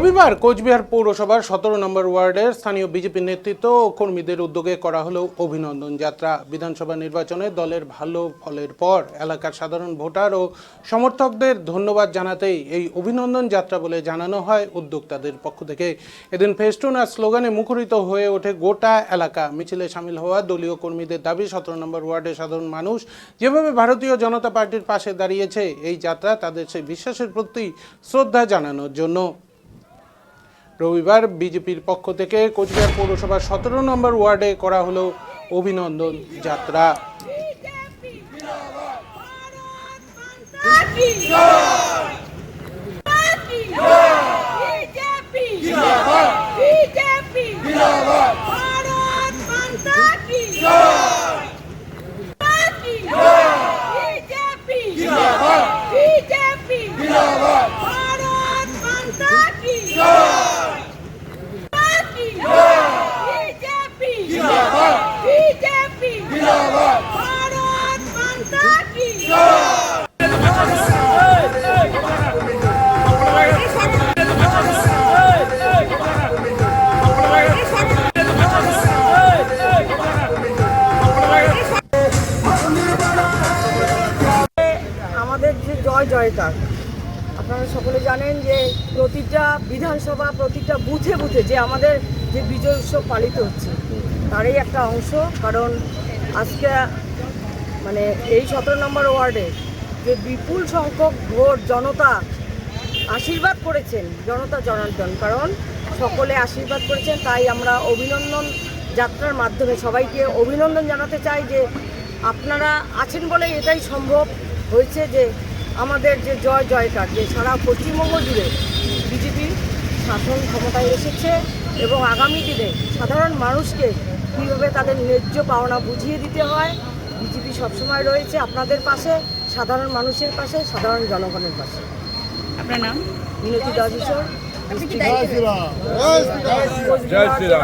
রবিবার কোচবিহার পৌরসভার 17 নম্বর ওয়ার্ডের স্থানীয় বিজেপি নেতৃত্ব ও কর্মীদের উদ্যোগে করা হলো অভিনন্দন যাত্রা। বিধানসভা নির্বাচনে দলের ভালো ফলের পর এলাকার সাধারণ ভোটার ও সমর্থকদের ধন্যবাদ জানাতেই এই অভিনন্দন যাত্রা বলে জানানো হয় উদ্যোক্তাদের পক্ষ থেকে। এদিন ফেস্টুন আর স্লোগানে মুখরিত হয়ে ওঠে গোটা এলাকা। মিছিলে সামিল হওয়া দলীয় কর্মীদের দাবি 17 নম্বর ওয়ার্ডের সাধারণ মানুষ যেভাবে ভারতীয় জনতা পার্টির পাশে দাঁড়িয়েছে, এই যাত্রা তাদের সেই বিশ্বাসের প্রতি শ্রদ্ধা জানানোর জন্য। রবিবার বিজেপির পক্ষ থেকে কোচবিহার পৌরসভার 17 নম্বর ওয়ার্ডে করা হলো অভিনন্দন যাত্রা। আমাদের যে জয় জয়কার, আপনারা সকলে জানেন যে প্রতিটা বিধানসভা প্রতিটা বুথে বুথে যে আমাদের যে বিজয় উৎসব পালিত হচ্ছে তারই একটা অংশ। কারণ আজকে মানে এই 17 নম্বর ওয়ার্ডে যে বিপুল সংখ্যক ভোট জনতা আশীর্বাদ করেছেন, জনতা জনার্দন, কারণ সকলে আশীর্বাদ করেছেন, তাই আমরা অভিনন্দন যাত্রার মাধ্যমে সবাইকে অভিনন্দন জানাতে চাই যে আপনারা আছেন বলে এটাই সম্ভব হয়েছে যে আমাদের যে জয় জয়কার, যে সারা পশ্চিমবঙ্গ জুড়ে বিজেপি শাসন ক্ষমতায় এসেছে এবং আগামী দিনে সাধারণ মানুষকে কীভাবে তাদের ন্যায্য পাওনা বুঝিয়ে দিতে হয়, বিজেপি সবসময় রয়েছে আপনাদের পাশে, সাধারণ মানুষের পাশে, সাধারণ জনগণের পাশে। আপনার নাম? মিনতি দাসীশ্বর। জয় শ্রীরাম।